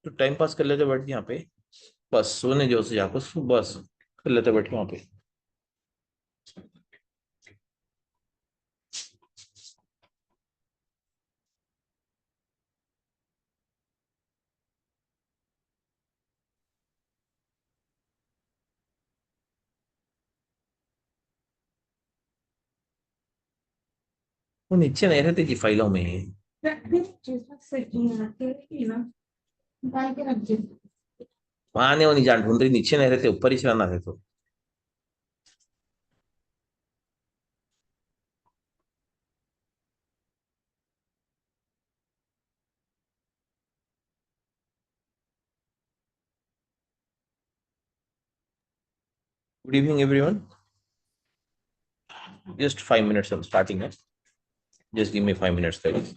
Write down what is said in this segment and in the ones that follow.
तो time pass कर लेते बैठ के यहाँ पे, बस सोने जो से जाकर बस कर लेते बैठ के वहाँ पे। वो नीचे नहीं रहती थी फाइलों में। वहां नहीं, वो नहीं जान ढूंढ रही, नीचे नहीं रहते, ऊपर ही चलाना है तो। Good evening everyone, just 5 minutes I'm starting है, just give me 5 minutes guys.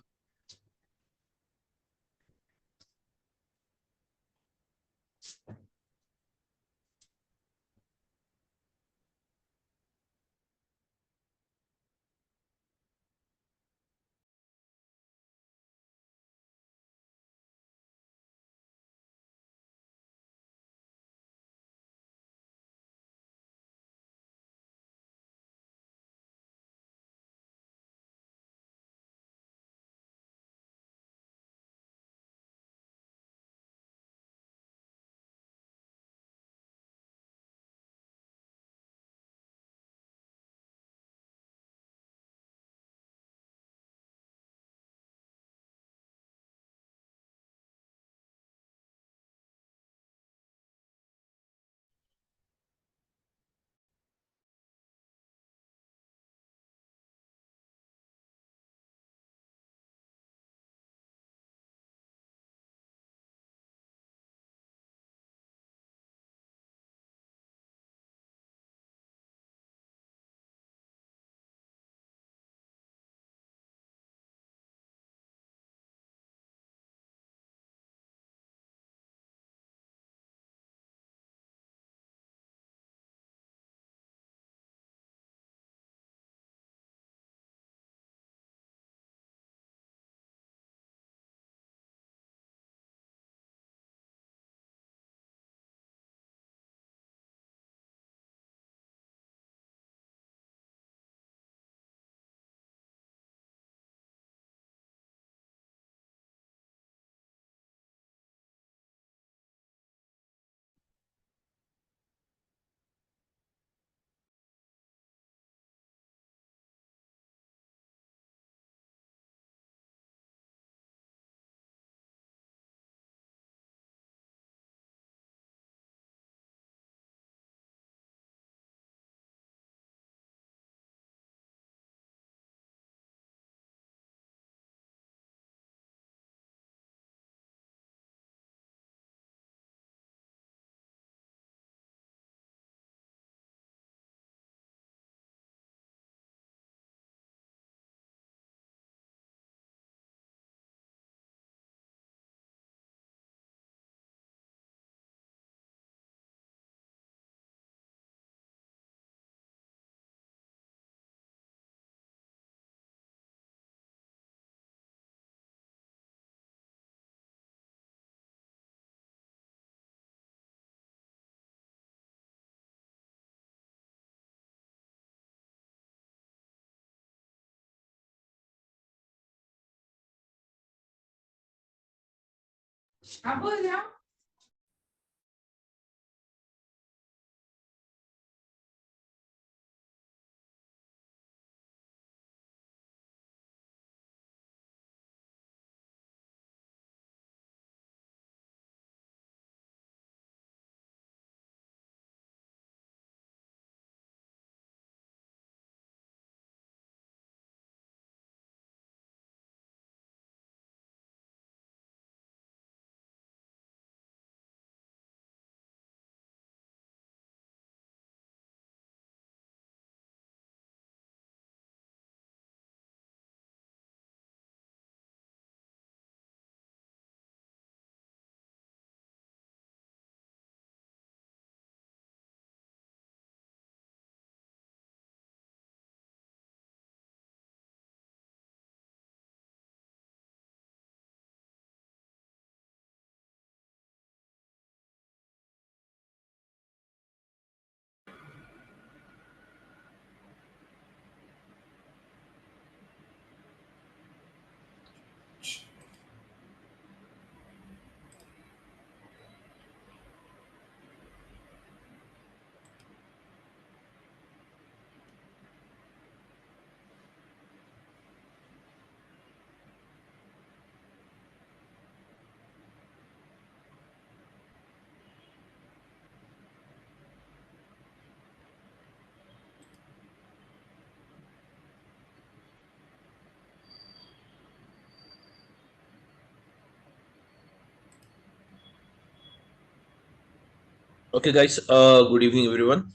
Okay, guys. Good evening, everyone.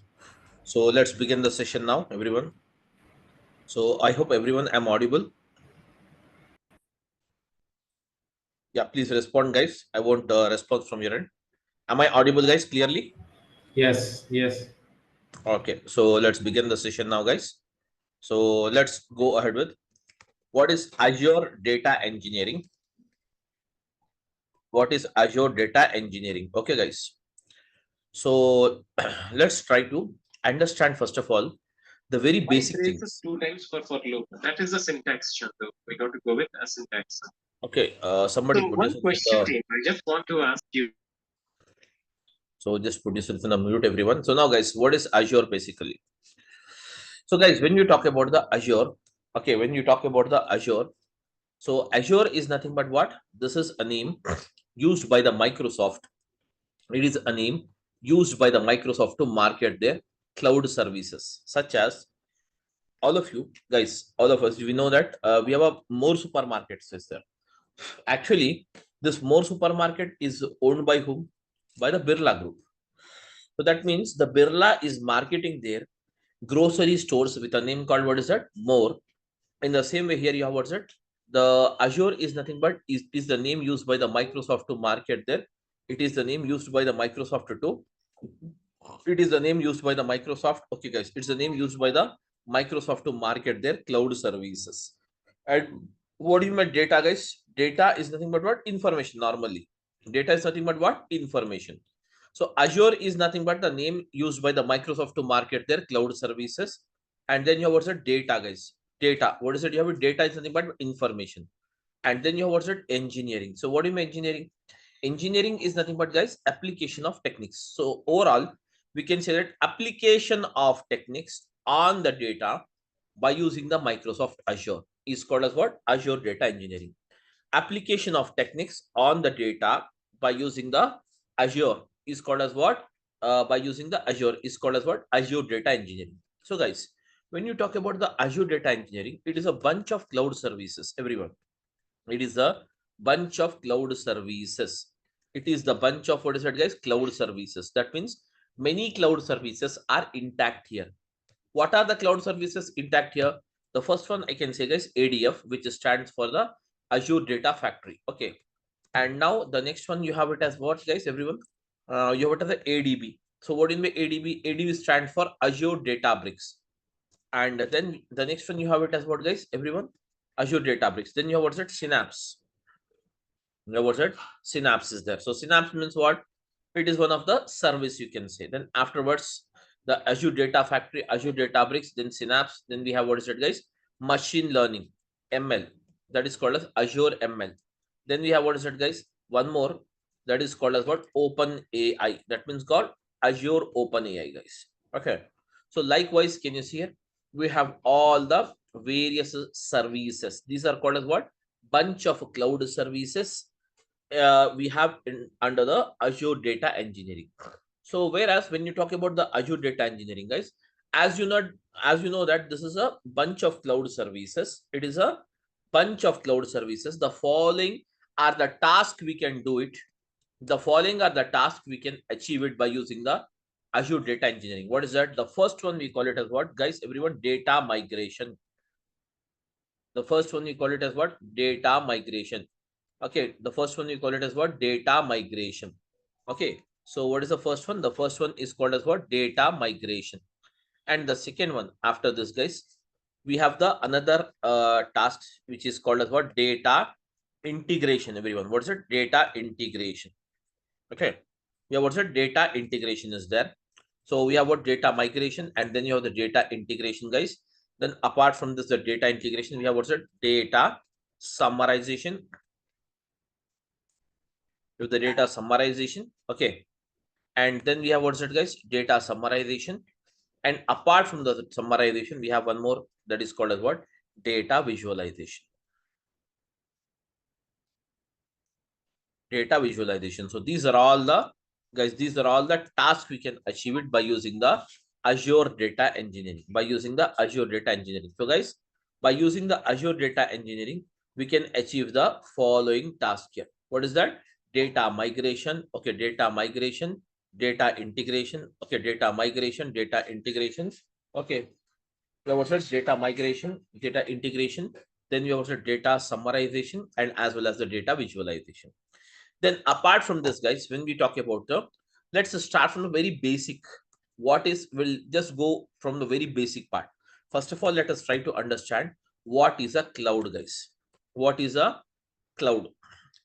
So let's begin the session now, everyone. So I hope everyone am audible. Yeah, please respond, guys. I want a response from your end. Am I audible, guys? Clearly? Yes, yes. Okay. So let's begin the session now, guys. So let's go ahead with what is Azure Data Engineering? What is Azure Data Engineering? Okay, guys. So let's try to understand first of all the very Why it basic raises things. two times for loop? That is the syntax, Chandu. We got to go with a syntax. Okay. Somebody So put one yourself in question, the team. I just want to ask you. So just put yourself in a mute, everyone. So now, guys, what is Azure basically? So, guys, when you talk about the Azure, okay, when you talk about the Azure, so Azure is nothing but what? This is a name used by the Microsoft. It is a name used by the Microsoft to market their cloud services, such as all of you guys, all of us, we know that we have a more supermarkets is there. Actually, this more supermarket is owned by whom? By the Birla Group. So that means the Birla is marketing their grocery stores with a name called what is that? More. In the same way, here you have what's it? The Azure is nothing but is the name used by the Microsoft to market their. It is the name used by the Microsoft to. It is the name used by the Microsoft. Okay, guys, it's the name used by the Microsoft to market their cloud services. And what do you mean data, guys? Data is nothing but what? Information normally. Data is nothing but what? Information. So Azure is nothing but the name used by the Microsoft to market their cloud services. And then you have what's it? Data, guys. Data. What is it? You have data is nothing but information. And then you have what's it? Engineering. So what do you mean engineering? Engineering is nothing but, guys, application of techniques. So overall, we can say that application of techniques on the data by using the Microsoft Azure is called as what? Azure Data Engineering. Application of techniques on the data by using the Azure is called as what? By using the Azure is called as what? Azure Data Engineering. So, guys, when you talk about the Azure Data Engineering, it is a bunch of cloud services, everyone. It is a bunch of cloud services. It is the bunch of what is that, guys? Cloud services. That means many cloud services are intact here. What are the cloud services intact here? The first one I can say, guys, ADF, which stands for the Azure Data Factory. Okay. And now the next one you have it as what, guys, everyone? You have it as the ADB. So what in the ADB? ADB stands for Azure Databricks. And then the next one you have it as what, guys, everyone? Azure Databricks. Then you have what's it? Synapse. Now what's it? Synapse is there. So Synapse means what? It is one of the service you can say. Then afterwards, the Azure Data Factory, Azure Databricks, then Synapse. Then we have what is it, guys? Machine learning, ML. That is called as Azure ML. Then we have what is it, guys? One more. That is called as what? Open AI. That means called Azure Open AI, guys. Okay. So likewise, can you see here? We have all the various services. These are called as what? Bunch of cloud services we have under the Azure Data Engineering. So whereas when you talk about the Azure Data Engineering, guys, as you know, as you know that this is a bunch of cloud services. It is a bunch of cloud services. The following are the tasks we can do it. The following are the tasks we can achieve it by using the Azure Data Engineering. What is that? The first one we call it as what, guys? Everyone, data migration. The first one we call it as what? Data migration. Okay, the first one we call it as what? Data migration. Okay, so what is the first one? The first one is called as what? Data migration. And the second one after this, guys, we have the another task which is called as what? Data integration. Everyone, what is it? Data integration. Okay, yeah, what's it? Data integration is there. So we have what? Data migration, and then you have the data integration, guys. Then apart from this, the data integration, we have what's it? Data summarization. With the data summarization. Okay, and then we have what's it, guys? Data summarization. And apart from the summarization, we have one more that is called as what? Data visualization. Data visualization. So these are all the, guys, these are all the tasks we can achieve it by using the Azure Data Engineering. By using the Azure Data Engineering. So guys, by using the Azure Data Engineering, we can achieve the following task here. What is that? Data migration. Okay, data migration, data integration, okay, data migration, data integrations, okay. We have also data migration, data integration. Then we have also data summarization and as well as the data visualization. Then apart from this, guys, when we talk about the, let's start from the very basic. What is, we'll just go from the very basic part. First of all, let us try to understand what is a cloud, guys. What is a cloud?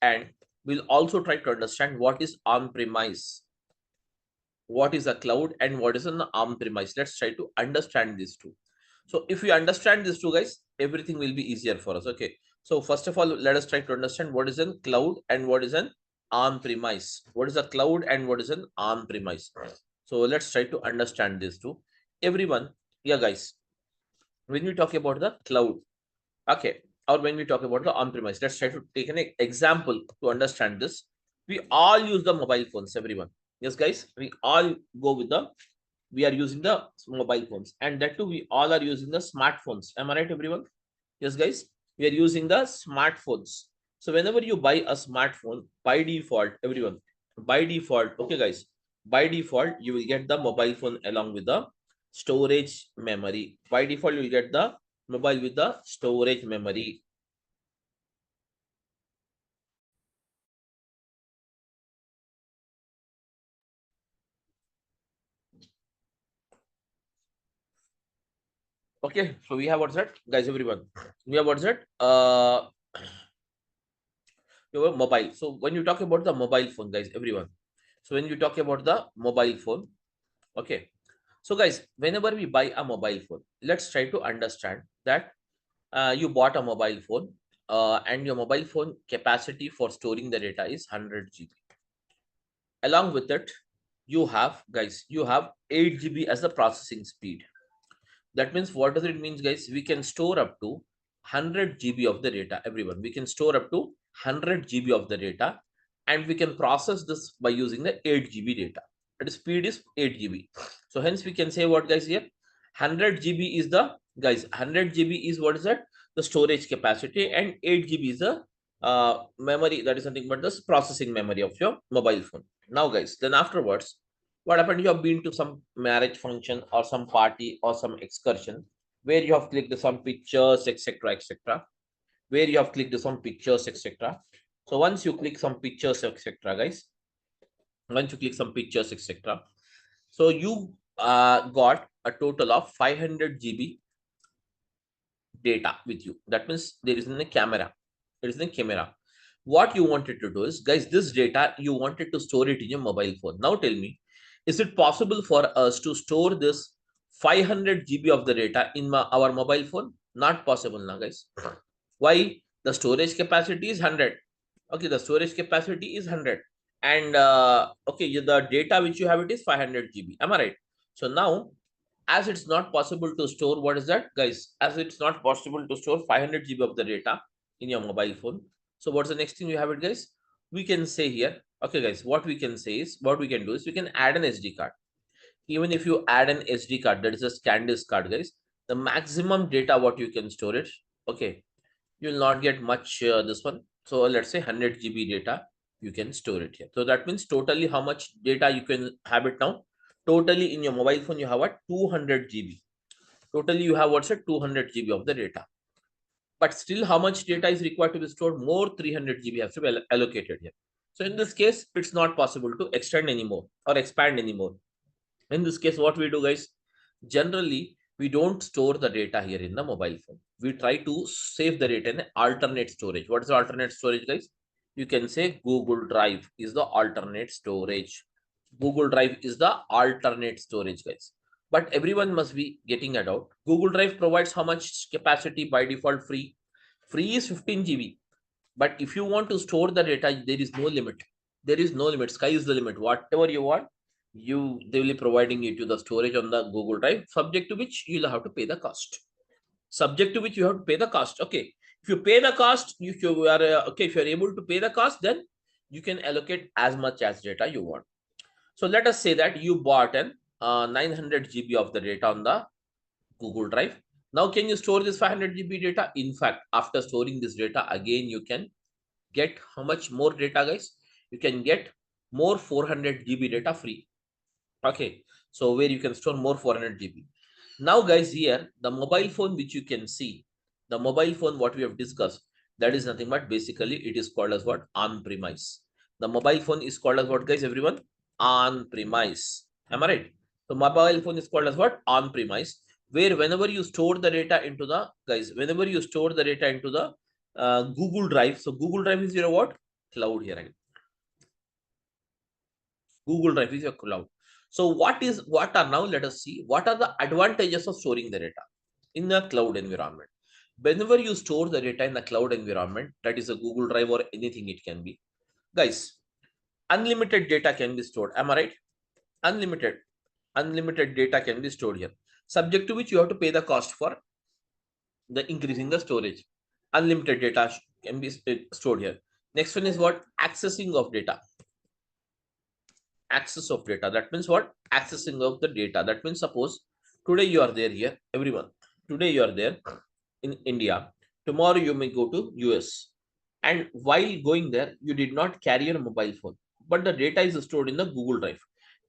And we'll also try to understand what is on-premise. What is a cloud and what is an on-premise. Let's try to understand these two. So if we understand these two, guys, everything will be easier for us. Okay. So first of all, let us try to understand what is a cloud and what is an on-premise. What is a cloud and what is an on-premise. So let's try to understand these two. Everyone, yeah, guys, when we talk about the cloud, okay, or when we talk about the on-premise, let's try to take an example to understand this. We all use the mobile phones, everyone. Yes, guys, we all go with the, we are using the mobile phones, and that too we all are using the smartphones. Am I right, everyone? Yes, guys, we are using the smartphones. So whenever you buy a smartphone, by default, everyone, by default, okay, guys, by default you will get the mobile phone along with the storage memory. By default you will get the mobile with the storage memory. Okay, so we have what's that, guys, everyone, we have what's that, your mobile. So when you talk about the mobile phone, guys, everyone, so when you talk about the mobile phone, okay, so guys, whenever we buy a mobile phone, let's try to understand that you bought a mobile phone, and your mobile phone capacity for storing the data is 100 GB. Along with it, you have, guys, you have 8 GB as the processing speed. That means, what does it mean, guys? We can store up to 100 GB of the data, everyone. We can store up to 100 GB of the data, and we can process this by using the 8 GB data. The speed is 8 GB. So hence we can say what, guys, here 100 GB is the, guys, 100 GB is what is that? The storage capacity, and 8 GB is the memory, that is nothing but the processing memory of your mobile phone. Now, guys, then afterwards, what happened? You have been to some marriage function or some party or some excursion where you have clicked some pictures, etc., etc. Where you have clicked some pictures, etc. So once you click some pictures, etc., guys, once you click some pictures, etc., so you got a total of 500 GB data with you. That means there is a camera. There is a camera. What you wanted to do is, guys, this data you wanted to store it in your mobile phone. Now tell me, is it possible for us to store this 500 GB of the data in our mobile phone? Not possible now, guys. Why? The storage capacity is 100. Okay, the storage capacity is 100, and okay, the data which you have, it is 500 GB. Am I right? So now, as it's not possible to store, what is that, guys, as it's not possible to store 500 GB of the data in your mobile phone, so what's the next thing you have it, guys? We can say here, okay, guys, what we can say is, what we can do is, we can add an SD card. Even if you add an SD card, that is a SanDisk card, guys, the maximum data what you can store it, okay, you will not get much this one. So let's say 100 GB data you can store it here. So that means totally how much data you can have it now? Totally in your mobile phone you have a 200 GB. Totally you have what's a 200 GB of the data. But still, how much data is required to be stored? More 300 GB has to be allocated here. So in this case, it's not possible to extend anymore or expand anymore. In this case, what we do, guys, generally we don't store the data here in the mobile phone. We try to save the data in alternate storage. What is the alternate storage, guys? You can say Google Drive is the alternate storage. Google Drive is the alternate storage, guys. But everyone must be getting it out. Google Drive provides how much capacity by default? Free. Free is 15 GB. But if you want to store the data, there is no limit. There is no limit. Sky is the limit. Whatever you want, they will be providing you to the storage on the Google Drive, subject to which you'll have to pay the cost. Subject to which you have to pay the cost. Okay. If you pay the cost, if you are okay, if you are able to pay the cost, then you can allocate as much as data you want. So let us say that you bought an 900 GB of the data on the Google Drive. Now, can you store this 500 GB data? In fact, after storing this data, again, you can get how much more data, guys? You can get more 400 GB data free. Okay, so where you can store more 400 GB. Now, guys, here the mobile phone which you can see, the mobile phone what we have discussed, that is nothing but basically it is called as what? On premise. The mobile phone is called as what, guys? Everyone, on premise. Am I right? So mobile phone is called as what? On premise. Where whenever you store the data into the guys, whenever you store the data into the Google Drive. So Google Drive is your what? Cloud here. Right? Google Drive is your cloud. So what are now? Let us see what are the advantages of storing the data in the cloud environment. Whenever you store the data in the cloud environment, that is a Google Drive or anything it can be, guys. Unlimited data can be stored. Am I right? Unlimited, unlimited data can be stored here. Subject to which you have to pay the cost for the increasing the storage. Unlimited data can be stored here. Next one is what? Accessing of data. Access of data, that means what? Accessing of the data, that means suppose today you are there here, everyone, today you are there in India, tomorrow you may go to US, and while going there you did not carry your mobile phone, but the data is stored in the Google Drive.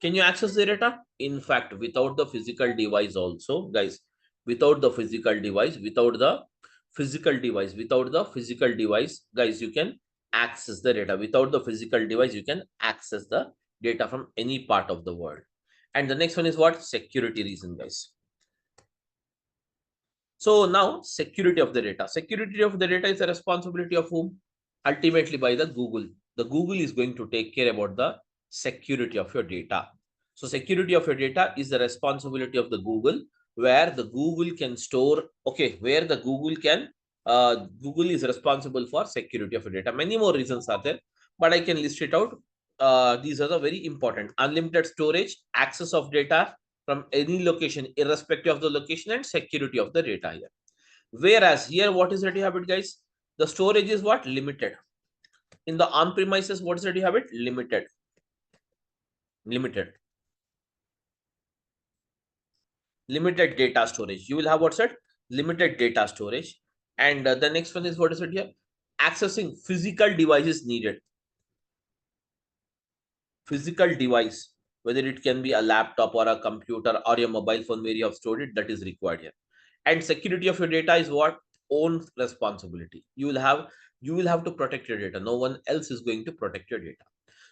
Can you access the data? In fact, without the physical device also, guys, without the physical device, without the physical device, guys, you can access the data. Without the physical device you can access the data from any part of the world. And the next one is what? Security reason, guys. So now security of the data. Security of the data is the responsibility of whom? Ultimately by the Google. The Google is going to take care about the security of your data. So security of your data is the responsibility of the Google, where the Google can store, okay, where the Google is responsible for security of your data. Many more reasons are there, but I can list it out. These are the very important. Unlimited storage, access of data from any location, irrespective of the location, and security of the data here. Whereas here, what is that you have it, guys? The storage is what? Limited. In the on-premises, what is that you have it? Limited. Limited. Limited data storage. You will have what's that? Limited data storage. And the next one is what is it here? Accessing physical devices needed. Physical device, whether it can be a laptop or a computer or your mobile phone where you have stored it, that is required here. And security of your data is what? Own responsibility. You will have to protect your data. No one else is going to protect your data.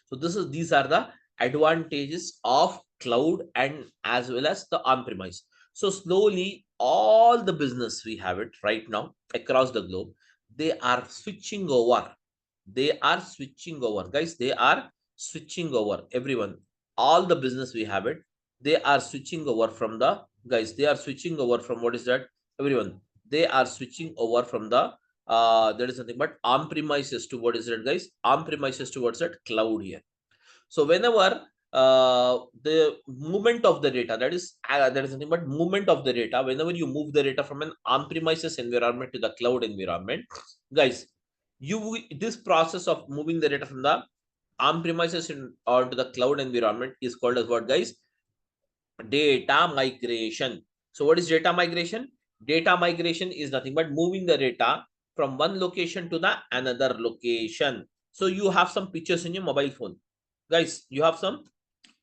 So these are the advantages of cloud and as well as the on-premise. So slowly all the business we have it right now across the globe, they are switching over. They are switching over, guys. They are switching over. Everyone, all the business we have it, they are switching over from the guys. They are switching over from what is that? Everyone, they are switching over from the there is nothing but on-premises to what is that, guys? On-premises towards that cloud here. So whenever the movement of the data, that is nothing but movement of the data. Whenever you move the data from an on-premises environment to the cloud environment, guys, this process of moving the data from the on-premises or to the cloud environment is called as what, guys? Data migration. So what is data migration? Data migration is nothing but moving the data from one location to the another location. So you have some pictures in your mobile phone, guys. You have some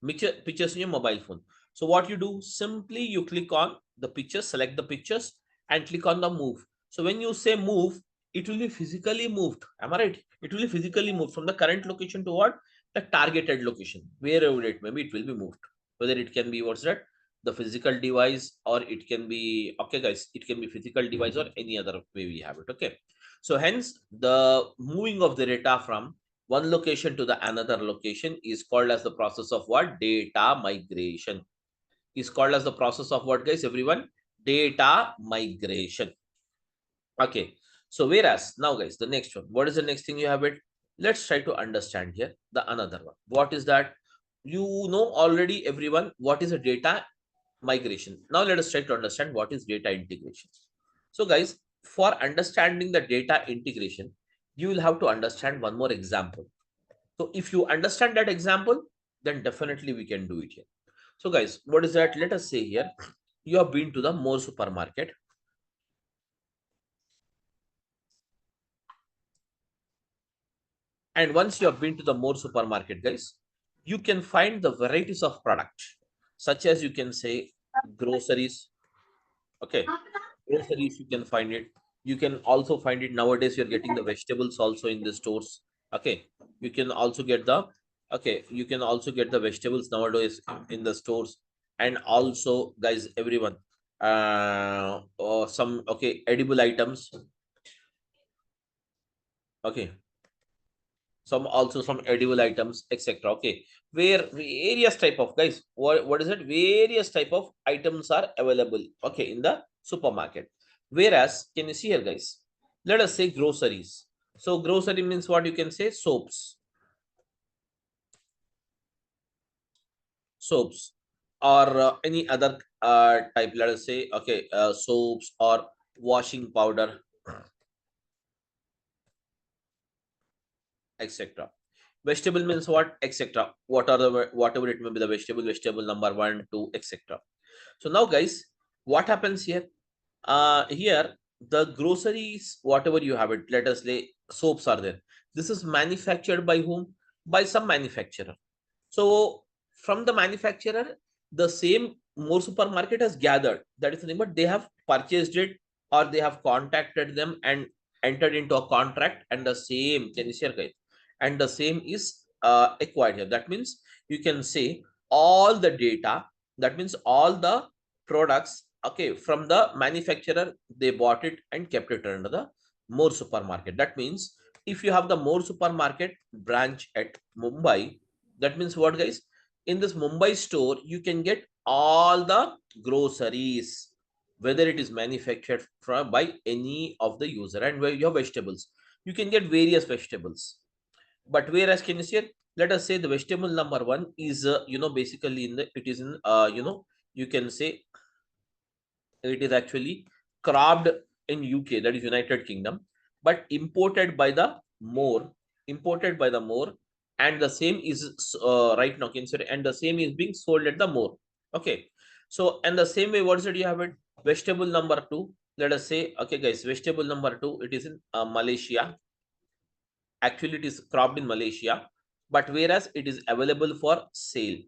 pictures in your mobile phone. So what you do, simply you click on the pictures, select the pictures and click on the move. So when you say move, it will be physically moved. Am I right? It will be physically moved from the current location to what? The targeted location, wherever it may be, it will be moved. Whether it can be what's that? The physical device, or it can be, okay guys, it can be physical device or any other way we have it. Okay. So hence the moving of the data from one location to the another location is called as the process of what? Data migration. Is called as the process of what, guys? Everyone, data migration. Okay. So whereas now, guys, the next one, what is the next thing you have it? Let's try to understand here the another one. What is that? You know already, everyone, what is a data migration. Now let us try to understand what is data integration. So guys, for understanding the data integration, you will have to understand one more example. So if you understand that example, then definitely we can do it here. So guys, what is that? Let us say here, you have been to the More supermarket. And once you have been to the More supermarket, guys, you can find the varieties of product. such as you can say groceries. Okay, groceries you can find it. You can also find it nowadays. You're getting the vegetables also in the stores. Okay, you can also get the you can also get the vegetables nowadays in the stores. And also, guys, everyone, or some edible items. Okay, some edible items, etc. Okay, where various type of, guys, what is it, various type of items are available, okay, in the supermarket. Whereas, can you see here, guys, let us say groceries. So grocery means what? You can say soaps, or any other type, let us say, soaps or washing powder, etc. Vegetable means what? Etc. What are the, whatever it may be, the vegetable number one, two, etc. So now, guys, what happens here? Here, the groceries, whatever you have it, let us say soaps are there. This is manufactured by whom? By some manufacturer. So from the manufacturer, the same more supermarket has gathered. That is the thing, but they have purchased it, or they have contacted them and entered into a contract, and the same, can you share, guys? And the same is acquired here. That means you can say all the data. That means all the products. Okay, from the manufacturer, they bought it and kept it under the more supermarket. That means if you have the more supermarket branch at Mumbai, that means what, guys? In this Mumbai store, you can get all the groceries, whether it is manufactured from by any of the user. And where your vegetables, you can get various vegetables. But whereas, can you see it? Let us say the vegetable number one is basically in the, it is in you can say it is actually cropped in UK, that is United Kingdom, but imported by the more, and the same is right now consider, and the same is being sold at the more. Okay, so and the same way, what is it? You have it, vegetable number two. Let us say, okay, guys, vegetable number two, it is in Malaysia. Actually, it is cropped in Malaysia, but whereas it is available for sale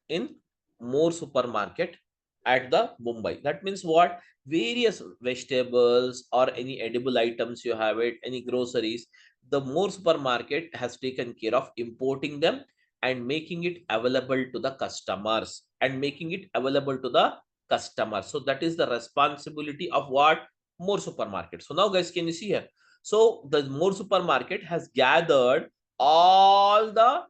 in more supermarket at the Mumbai. That means what? Various vegetables or any edible items you have it, any groceries, the more supermarket has taken care of importing them and making it available to the customers, and making it available to the customer. So that is the responsibility of what? More supermarket. So now, guys, can you see here? So the more supermarket has gathered all the,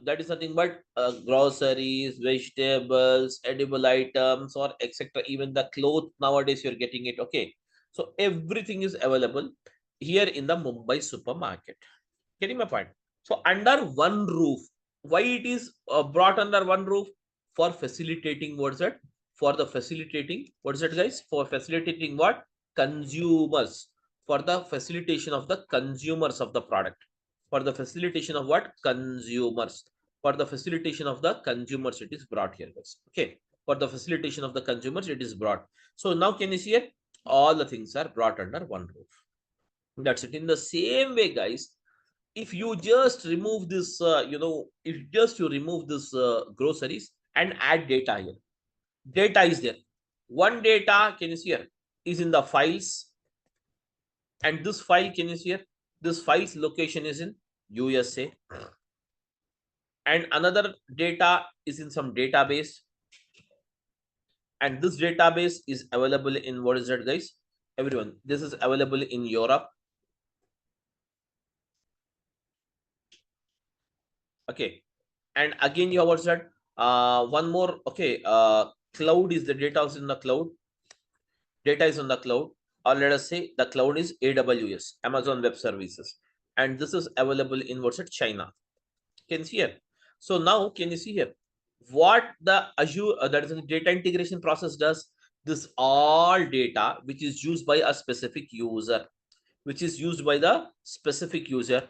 that is nothing but groceries, vegetables, edible items, or etc. Even the clothes nowadays you're getting it. Okay, so everything is available here in the Mumbai supermarket. Getting my point? So under one roof, why it is brought under one roof? For facilitating, what's that? For the facilitating, what's that, guys? For facilitating what? Consumers. For the facilitation of the consumers of the product. For the facilitation of what? Consumers. For the facilitation of the consumers, it is brought here, guys. Okay. For the facilitation of the consumers, it is brought. So now, can you see it? All the things are brought under one roof. That's it. In the same way, guys, if you just remove this if just you remove this groceries and add data here, data is there. One data, can you see here, is in the files, and this file, can you see here, this file's location is in USA, and another data is in some database, and this database is available in, what is that, guys, everyone, this is available in Europe. Okay, and again you have, what's that, one more. Okay, cloud is the data is in the cloud, data is on the cloud, or let us say the cloud is AWS, Amazon Web Services, and this is available in, what's it, China. Can you see here? So now, can you see here what the Azure, that is the data integration process does? This all data which is used by a specific user, which is used by the specific user,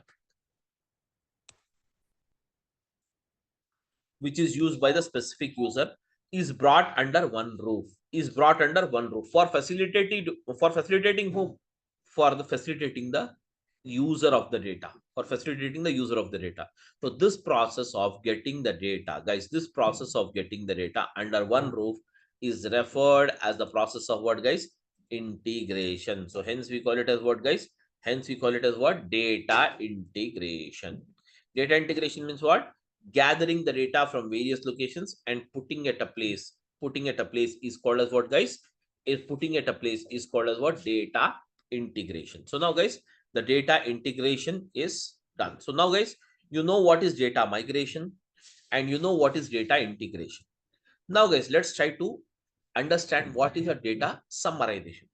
which is used by the specific user, is brought under one roof, is brought under one roof for facilitating, for facilitating whom? For the facilitating the user of the data, or facilitating the user of the data. So this process of getting the data, guys, this process of getting the data under one roof is referred as the process of what, guys? Integration. So hence we call it as what, guys? Hence we call it as what? Data integration. Data integration means what? Gathering the data from various locations and putting at a place. Putting at a place is called as what, guys? Is putting at a place is called as what? Data integration. So now, guys, the data integration is done. So now, guys, you know what is data migration and you know what is data integration. Now, guys, let's try to understand what is a data summarization.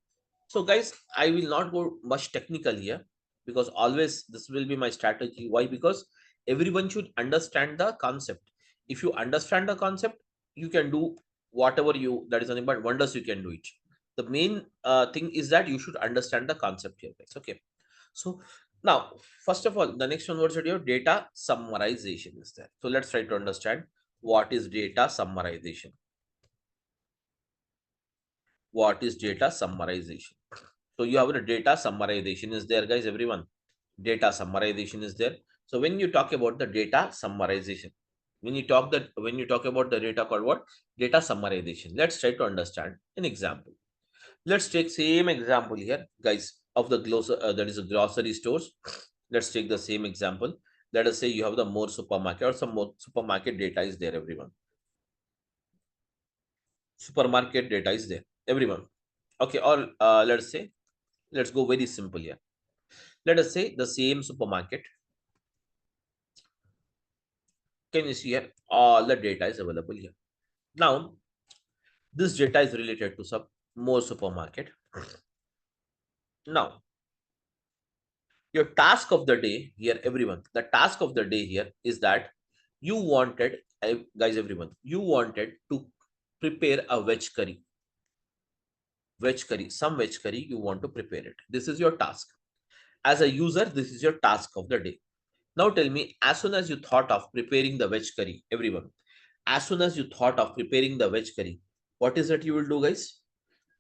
So, guys, I will not go much technical here because always this will be my strategy. Why? Because everyone should understand the concept. If you understand the concept, you can do whatever you that is nothing but wonders. You can do it. The main thing is that you should understand the concept here, guys. Okay. So now, first of all, the next one was your data summarization is there. So let's try to understand what is data summarization. What is data summarization? So you have a data summarization is there, guys, everyone. Data summarization is there. So when you talk about the data summarization, when you talk about the data called what? Data summarization. Let's try to understand an example. Let's take same example here, guys, of the that is a grocery stores. Let's take the same example. Let us say you have the more supermarket or some more supermarket data is there, everyone. Supermarket data is there, everyone. Okay, or let's say, let's go very simple here. Let us say the same supermarket. Can you see here? All the data is available here. Now, this data is related to some more supermarket. Now, your task of the day here, everyone, the task of the day here is that you wanted, guys, everyone, you wanted to prepare a some veg curry, you want to prepare it. This is your task. As a user, this is your task of the day. Now tell me, as soon as you thought of preparing the veg curry, everyone, as soon as you thought of preparing the veg curry, what is it you will do, guys?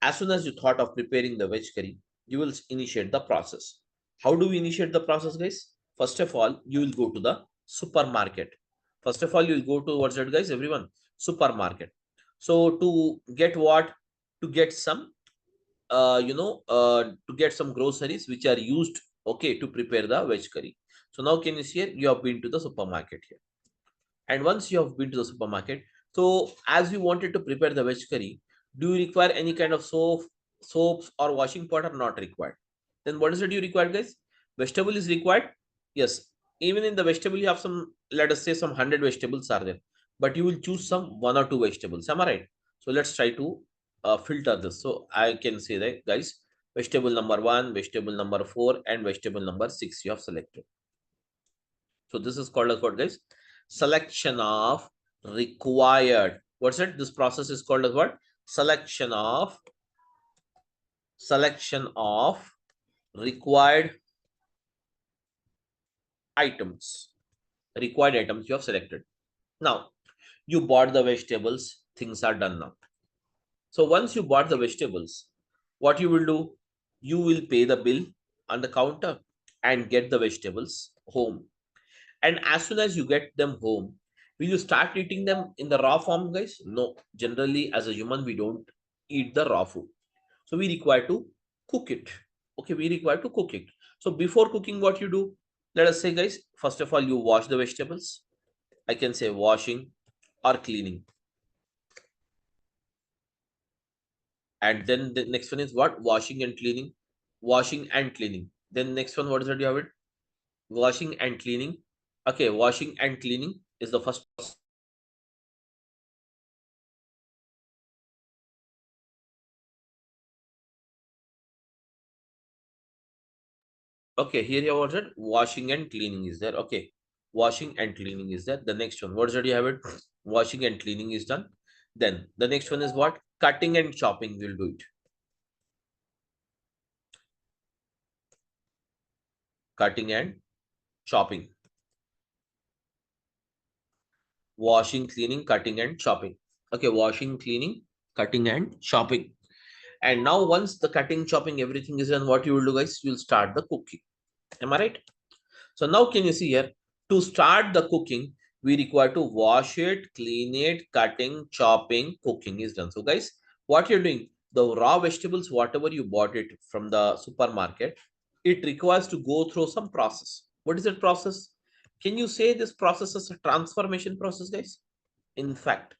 As soon as you thought of preparing the veg curry, you will initiate the process. How do we initiate the process, guys? First of all, you will go to the supermarket. First of all, you will go to what's it, guys? Everyone, supermarket. So to get what? To get some, to get some groceries which are used, okay, to prepare the veg curry. So now can you see here? You have been to the supermarket here. And once you have been to the supermarket, so as you wanted to prepare the veg curry, do you require any kind of soaps or washing powder? Not required. Then what is it you require, guys? Vegetable is required. Yes, even in the vegetable you have some, let us say some 100 vegetables are there, but you will choose some one or two vegetables. Am I right? So let's try to filter this. So I can say that, guys, vegetable number 1, vegetable number 4, and vegetable number 6 you have selected. So this is called as what, guys? Selection of required. What's it? This process is called as what? Selection of required items. Required items you have selected. Now you bought the vegetables. Things are done now. So once you bought the vegetables, what you will do? You will pay the bill on the counter and get the vegetables home. And as soon as you get them home, will you start eating them in the raw form, guys? No. Generally, as a human, we don't eat the raw food. So we require to cook it. Okay, we require to cook it. So before cooking, what you do? Let us say, guys, first of all, you wash the vegetables. I can say washing or cleaning. And then the next one is what? Washing and cleaning. Washing and cleaning. Then next one, what is it you have it? Washing and cleaning. Okay, washing and cleaning is the first. Okay, here you have it. Washing and cleaning is there. Okay, washing and cleaning is there. The next one, what is it you have it? Washing and cleaning is done. Then the next one is what? Cutting and chopping. We'll do it. Cutting and chopping. Washing, cleaning, cutting and chopping. Okay, washing, cleaning, cutting and chopping. And now once the cutting, chopping, everything is done, what you will do, guys? You'll start the cooking. Am I right? So now can you see here, to start the cooking, we require to wash it, clean it, cutting, chopping, cooking is done. So guys, what you're doing, the raw vegetables, whatever you bought it from the supermarket, it requires to go through some process. What is that process? Can you say this process is a transformation process, guys? In fact,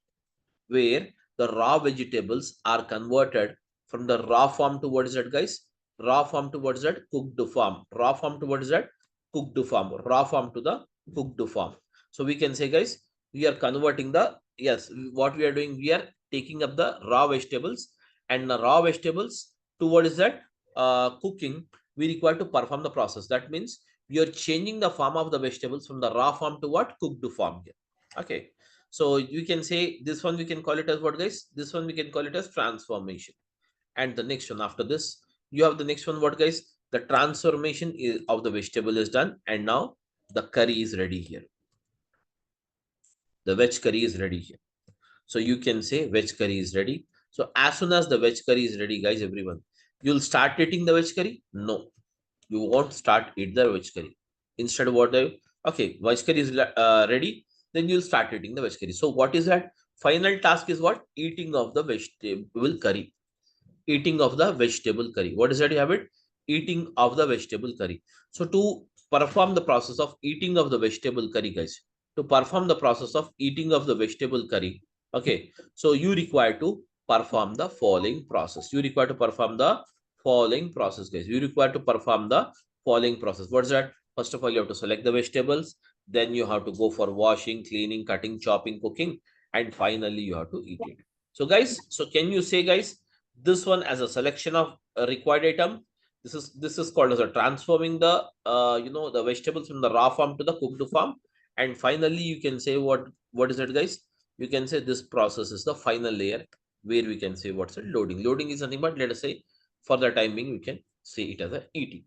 where the raw vegetables are converted from the raw form to what is that, guys? Raw form to what is that? Cooked form. Raw form to what is that? Cooked form. Raw form to the cooked form. So we can say, guys, we are converting the, yes, what we are doing, we are taking up the raw vegetables, and the raw vegetables to what is that? Cooking, we require to perform the process. That means we are changing the form of the vegetables from the raw form to what? Cooked form here. Okay. So you can say this one, we can call it as what, guys? This one we can call it as transformation. And the next one after this, you have the next one, what, guys? The transformation of the vegetable is done, and now the curry is ready here. The veg curry is ready here. So you can say veg curry is ready. So as soon as the veg curry is ready, guys, everyone, you'll start eating the veg curry? No, you won't start eat the veg curry. Instead, what the, okay, veg curry is ready, then you'll start eating the veg curry. So what is that? Final task is what? Eating of the vegetable curry. Eating of the vegetable curry. What is that you have it? Eating of the vegetable curry. So to perform the process of eating of the vegetable curry, guys, to perform the process of eating of the vegetable curry, okay, so you require to perform the following process. You require to perform the following process, guys. You require to perform the following process. What is that? First of all, you have to select the vegetables. Then you have to go for washing, cleaning, cutting, chopping, cooking, and finally you have to eat it. So guys, so can you say, guys, this one as a selection of a required item? This is called as a transforming the the vegetables from the raw form to the cooked form. And finally you can say what is it, guys? You can say this process is the final layer, where we can say what's it? Loading is nothing but, let us say, for the time being, we can say it as a eating.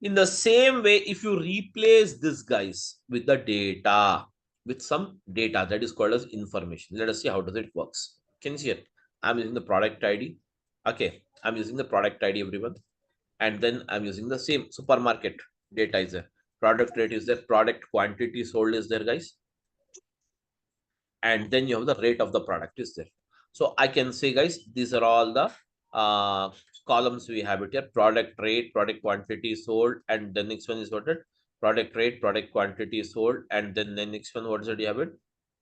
In the same way, if you replace this, guys, with the data, with some data, that is called as information. Let us see how does it works. Can you see it? I'm using the product ID. Okay, I'm using the product ID, everyone. And then I'm using the same supermarket data is there. Product rate is there. Product quantity sold is there, guys. And then you have the rate of the product is there. So I can say, guys, these are all the uh, columns we have it here: product rate, product quantity sold, and the next one is what? It product rate, product quantity sold, and then the next one, what is it? You have it,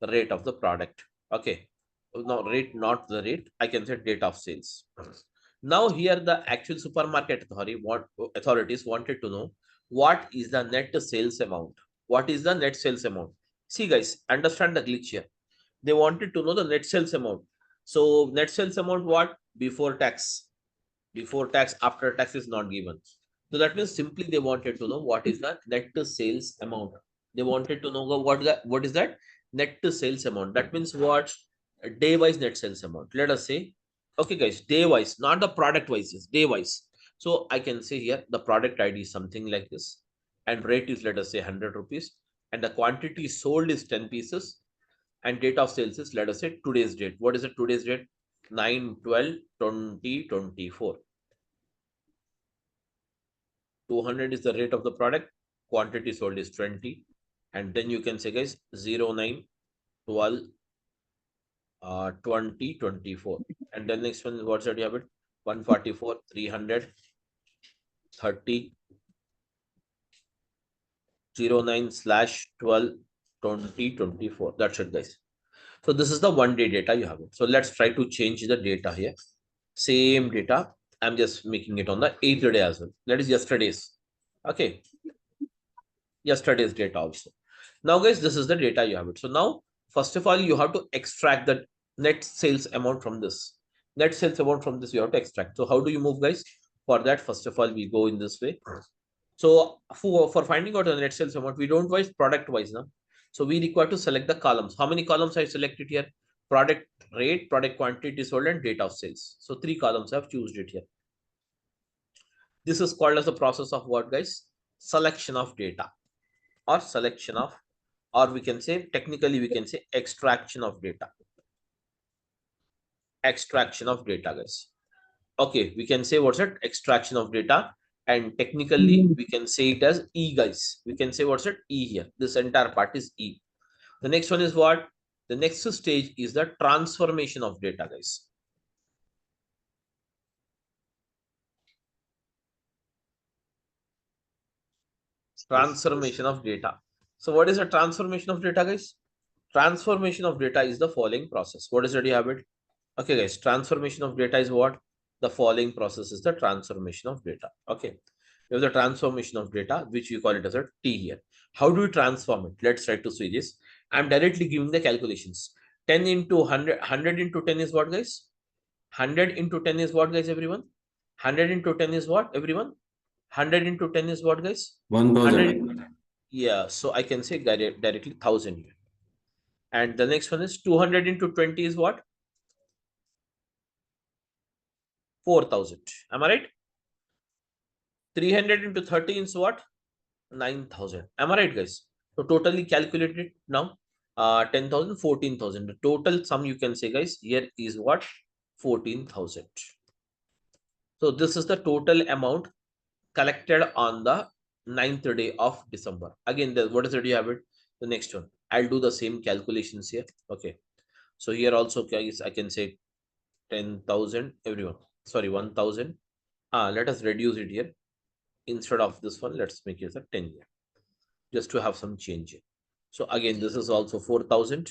the rate of the product. Okay, no rate, not the rate, I can say date of sales. Now here the actual supermarket authorities wanted to know what is the net sales amount. What is the net sales amount? See, guys, understand the glitch here. They wanted to know the net sales amount. So net sales amount, what? Before tax. Before tax, after tax is not given. So that means simply they wanted to know what is the net sales amount. They wanted to know what is that net sales amount. That means what? Day wise net sales amount. Let us say, okay, guys, day wise, not the product wise, is day wise. So I can say here the product ID is something like this, and rate is, let us say, 100 rupees, and the quantity sold is 10 pieces, and date of sales is, let us say, today's date. What is the today's date? 9/12/2024. 200 is the rate of the product, quantity sold is 20, and then you can say, guys, 09/12 2024. And then next one is, what's that you have it? 144 300 30 09/12 2024. That's it, guys. So this is the 1 day data you have it. So let's try to change the data here. Same data, I'm just making it on the 8th day as well. That is yesterday's. Okay, yesterday's data also. Now, guys, this is the data you have it. So now, first of all, you have to extract the net sales amount from this. Net sales amount from this you have to extract. So how do you move, guys? For that, first of all, we go in this way. So for finding out the net sales amount, we don't wise product wise now. So we require to select the columns. How many columns I selected here? Product rate, product quantity sold, and date of sales. So 3 columns I've chosen it here. This is called as the process of what, guys? Selection of data, or selection of, or we can say, technically we can say extraction of data. Extraction of data, guys. Okay, we can say what's it? Extraction of data. and technically we can say it as E, guys. We can say what's it? E here. This entire part is E. The next one is what? The next stage is the transformation of data, guys. Transformation of data. So what is a transformation of data, guys? Transformation of data is the following process. What is it? You have it. Okay, guys. Transformation of data is what? The following process is the transformation of data. Okay. We have the transformation of data, which we call it as a T here. How do we transform it? Let's try to see this. I'm directly giving the calculations. 10 into 100, 100 into 10 is what, guys? 100 into 10 is what, guys, everyone? 100 into 10 is what, everyone? 100 into 10 is what, guys? 1000. Yeah, so I can say directly 1000 here. And the next one is 200 into 20 is what? 4000. Am I right? 300 into 13 is what? 9000. Am I right, guys? So totally calculated now. 10,000, 14,000. The total sum you can say, guys, here is what? 14,000. So this is the total amount collected on the 9th day of December. Again, what is it? You have it. The next one. I'll do the same calculations here. Okay. So here also, guys, I can say 10,000, everyone. Sorry, 1,000. Let us reduce it here. Instead of this one, let's make it a 10 here. Just to have some change here. So again, this is also 4,000.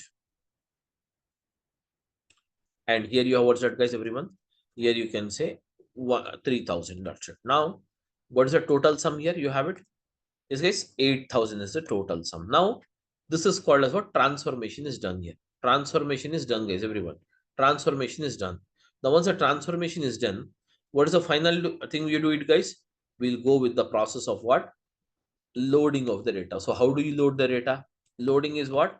And here you have what's that, guys, everyone? Here you can say 3,000. That's it. Now, what is the total sum here? You have it. Yes, guys, 8,000 is the total sum. Now, this is called as what? Transformation is done here. Transformation is done, guys, everyone. Transformation is done. Now, once the transformation is done, what is the final thing you do it, guys? We'll go with the process of what? Loading of the data. So how do you load the data? Loading is what?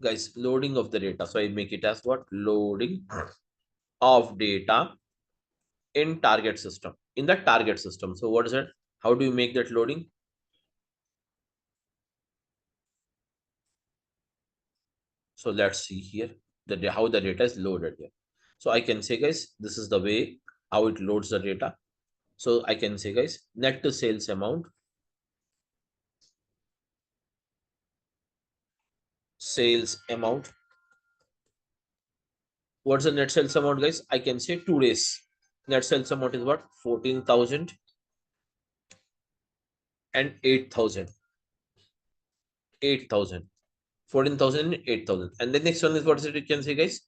Guys, loading of the data. So I make it as what? Loading of data in target system. In the target system. So what is it? How do you make that loading? So let's see here how the data is loaded here. So I can say, guys, this is the way how it loads the data. So I can say, guys, net sales amount, sales amount. What's the net sales amount, guys? I can say 2 days. Net sales amount is what? 14,000 and 8,000. 8,000. 14,000 and 8,000. And the next one is what is it? You can say, guys,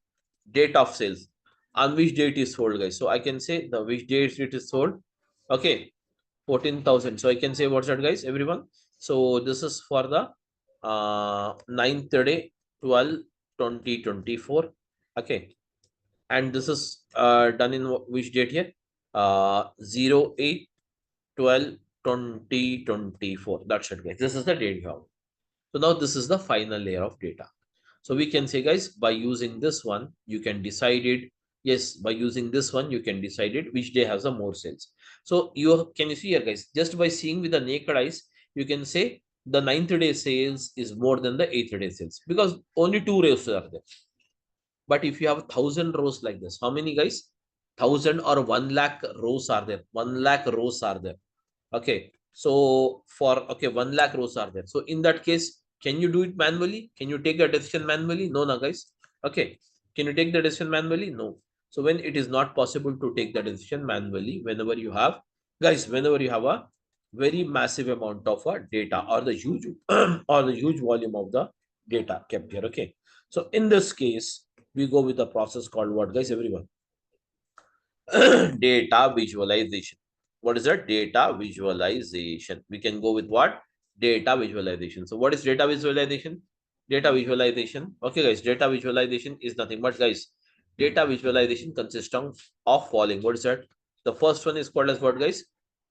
date of sales. On which date is sold, guys? So I can say the which date it is sold. Okay. 14,000. So I can say what's that, guys, everyone? So this is for the 9th day, 12, 2024. Okay. And this is done in which date here? 08, 12, 2024. That's it, guys. This is the date you have. So now this is the final layer of data. So we can say, guys, by using this one, you can decide it. Yes, by using this one, you can decide it which day has the more sales. So you can you see here, guys, just by seeing with the naked eyes, you can say the 9th day sales is more than the 8th day sales because only 2 rows are there. But if you have 1,000 rows like this, how many, guys? 1,000 or 1 lakh rows are there. 1 lakh rows are there. Okay. So for, okay, 1 lakh rows are there. So in that case, can you do it manually? Can you take a decision manually? No, no, guys. Okay. Can you take the decision manually? No. So when it is not possible to take the decision manually, whenever you have, guys, whenever you have a very massive amount of data or the huge or the huge volume of the data kept here. Okay. So in this case, we go with the process called what, guys, everyone? Data visualization. What is that? Data visualization. We can go with what? Data visualization. So what is data visualization? Data visualization. Okay, guys, data visualization is nothing but, guys, data visualization consists of following. What is that? The first one is called as what, guys?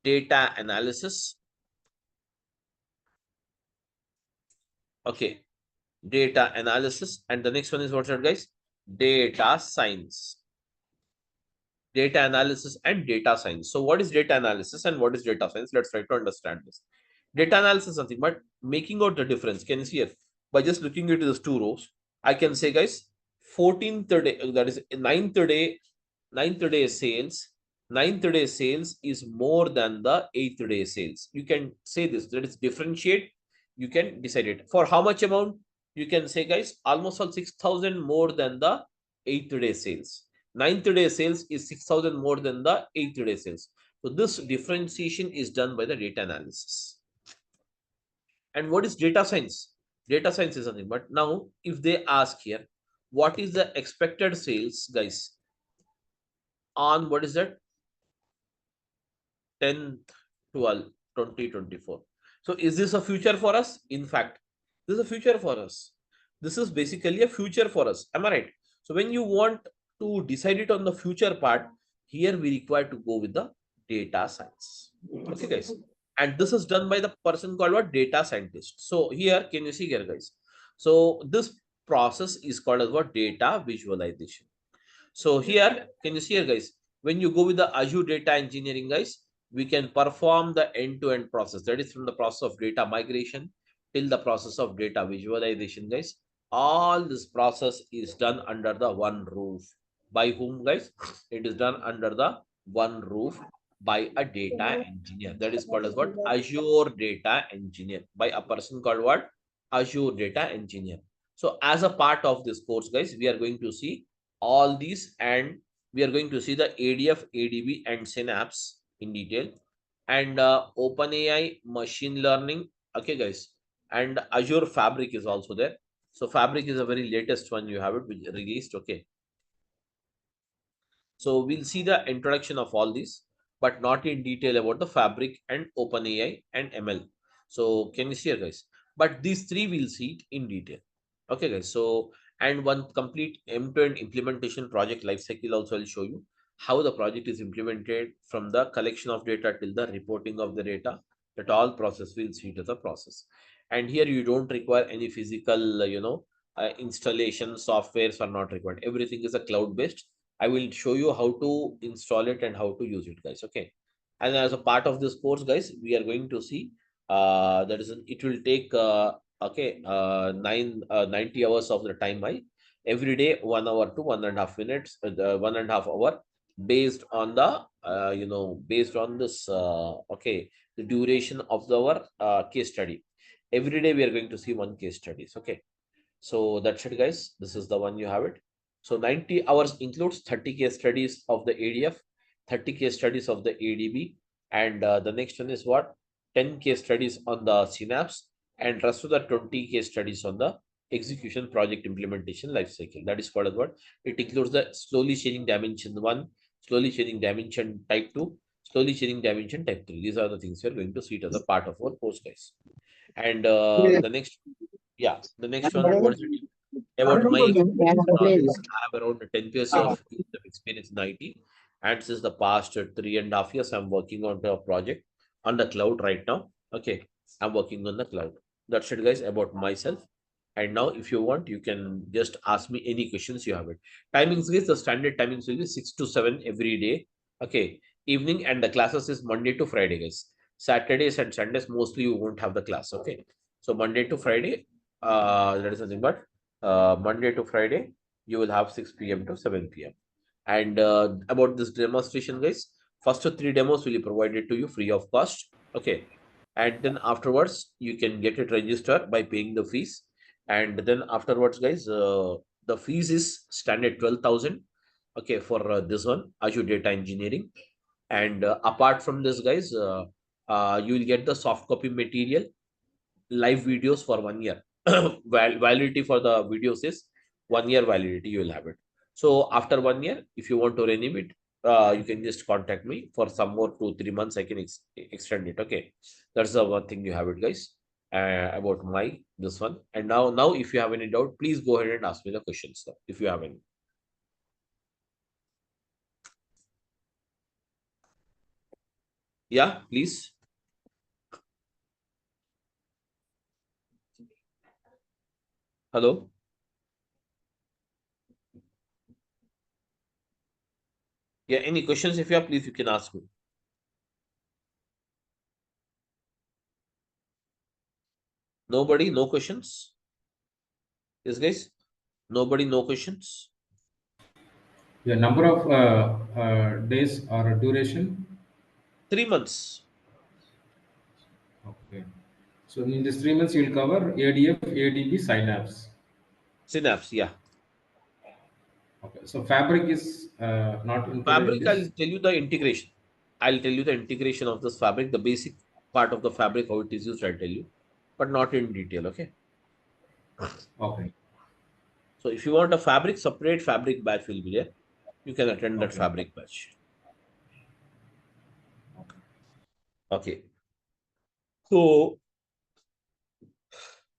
Data analysis. Okay, data analysis. And the next one is what's that, guys? Data science. Data analysis and data science. So what is data analysis and what is data science? Let's try to understand this. Data analysis is something, but making out the difference. Can you see here? By just looking into these 2 rows, I can say, guys, 14th day, that is 9th day sales, ninth day sales is more than the eighth day sales. You can say this, that is differentiate. You can decide it. For how much amount? You can say, guys, almost all 6,000 more than the eighth day sales. Ninth day sales is 6,000 more than the eighth day sales. So this differentiation is done by the data analysis. And what is data science? Data science is something. But now, if they ask here, what is the expected sales, guys, on what is that? 10, 12, 2024. So is this a future for us? In fact, this is a future for us. This is basically a future for us. Am I right? So when you want to decide it on the future part, here we require to go with the data science. Okay, guys. And this is done by the person called what? Data scientist. So here, can you see here, guys? So this process is called as what? Data visualization. So here, can you see here, guys? When you go with the Azure data engineering, guys, we can perform the end-to-end process. That is from the process of data migration till the process of data visualization, guys. All this process is done under the one roof. By whom, guys? It is done under the one roof by a data engineer. That is called as what? Azure data engineer. By a person called what? Azure data engineer. So as a part of this course, guys, we are going to see all these, and we are going to see the ADF, ADB, and Synapse in detail, and OpenAI machine learning. Okay, guys, and Azure Fabric is also there. So Fabric is a very latest one you have it which released. Okay, so we'll see the introduction of all these, but not in detail about the Fabric and OpenAI and ML. So can you see here, guys? But these three we'll see it in detail. Okay, guys. So, and one complete end-to-end implementation project lifecycle also I'll show you how the project is implemented from the collection of data till the reporting of the data. That all process we'll see it as a process. And here you don't require any physical, installation softwares are not required. Everything is a cloud-based. I will show you how to install it and how to use it, guys. Okay. And as a part of this course, guys, we are going to see that is it will take okay 90 hours of the time. I every day 1 hour to 1.5 minutes, 1.5 hour, based on the based on this okay, the duration of our case study. Every day we are going to see one case studies. Okay, so that's it, guys. This is the one you have it. So 90 hours includes 30 case studies of the ADF, 30 case studies of the ADB, and the next one is what? 10 case studies on the Synapse, and rest of the 20 case studies on the execution project implementation lifecycle. That is called as what? It includes the slowly changing dimension 1, slowly changing dimension type 2, slowly changing dimension type 3. These are the things we are going to see it as a part of our course, guys. And the next, yeah, the next one, what is it? About my experience is I have around 10 years of experience in IT. And since the past 3.5 years, I'm working on the project on the cloud right now. Okay, I'm working on the cloud. That's it, guys, about myself. And now, if you want, you can just ask me any questions you have it. Timings is the standard timings will be 6 to 7 every day. Okay, evening, and the classes is Monday to Friday, guys. Saturdays and Sundays, mostly you won't have the class. Okay, so Monday to Friday, that is nothing but Monday to Friday, you will have 6 p.m. to 7 p.m. And about this demonstration, guys, first 3 demos will be provided to you free of cost. Okay. And then afterwards, you can get it registered by paying the fees. And then afterwards, guys, the fees is standard 12,000. Okay, for this one, Azure Data Engineering. And apart from this, guys, you will get the soft copy material, live videos for 1 year. Validity for the videos is 1 year validity. You will have it. So after 1 year, if you want to renew it, you can just contact me for some more 2 3 months. I can extend it. Okay, that's the one thing you have it, guys. About my this one. And now, if you have any doubt, please go ahead and ask me the questions, sir, if you have any. Yeah, please. Hello. Yeah, any questions? If you have, please, you can ask me. Nobody, no questions. Yes, guys. Nobody, no questions. Yeah, number of days or duration. 3 months. Okay. So in these 3 months, you will cover ADF, ADB, Synapse. Synapse, yeah. Okay. So Fabric is not included in Fabric, I'll this. tell you the integration. I'll tell you the integration of this Fabric, the basic part of the Fabric, how it is used, I'll tell you, but not in detail, okay? Okay. So if you want a Fabric, separate Fabric batch will be there. You can attend that Okay. Fabric batch. Okay. So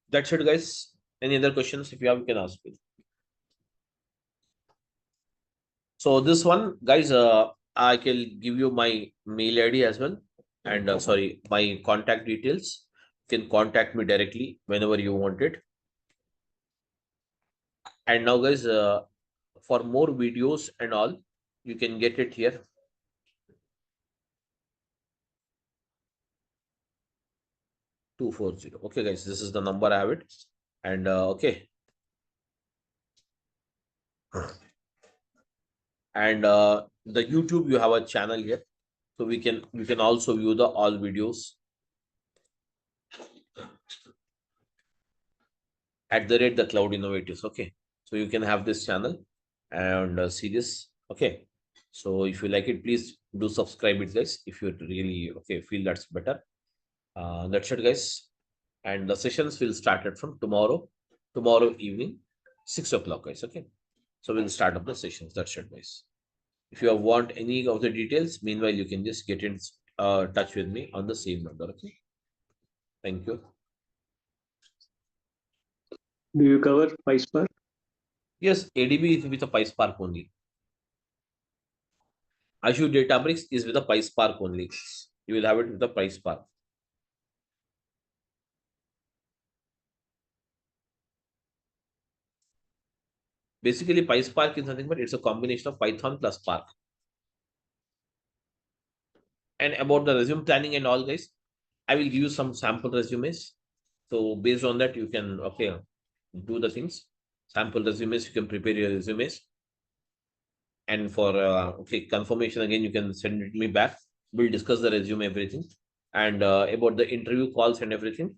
that's it, guys. Any other questions? If you have, you can ask me. So this one, guys, I can give you my mail ID as well, and sorry, my contact details. You can contact me directly whenever you want it. And now, guys, for more videos and all, you can get it here. 240. Okay, guys, this is the number I have it. And okay. And the YouTube, you have a channel here. So we can also view the all videos at the rate the cloud innovators. Okay. So you can have this channel and see this. Okay. So if you like it, please do subscribe it, guys. If you really okay feel that's better. That's it, guys. And the sessions will start it from tomorrow evening, 6 o'clock, guys. Okay. So we'll start up the sessions. That's it, guys. If you want any of the details, meanwhile, you can just get in touch with me on the same number. Okay. Thank you. Do you cover PySpark? Yes, ADB is with a PySpark only. Azure Databricks is with a PySpark only. You will have it with the PySpark. Basically, PySpark is nothing but it's a combination of Python plus Spark. And about the resume planning and all, guys, I will give you some sample resumes. So based on that, you can okay do the things. Sample resumes, you can prepare your resumes. And for okay confirmation again, you can send it me back. We'll discuss the resume, everything, and about the interview calls and everything.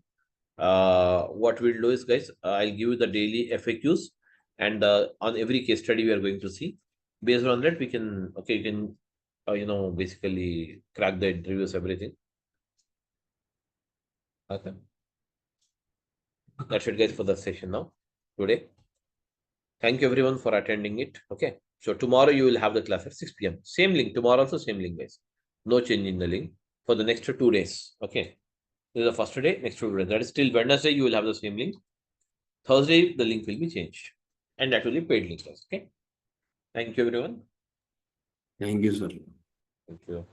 What we'll do is, guys, I'll give you the daily FAQs, and on every case study we are going to see. Based on that, we can okay, you can basically crack the interviews, everything. Okay, that's it, guys, for the session now today. Thank you everyone for attending it. Okay, so tomorrow you will have the class at 6 p.m. Same link tomorrow, also same link, guys. No change in the link for the next 2 days. Okay, this is the first day. Next 2 days, that is till Wednesday. You will have the same link. Thursday the link will be changed, and that will be paid link, guys. Okay. Thank you everyone. Thank you, sir. Thank you.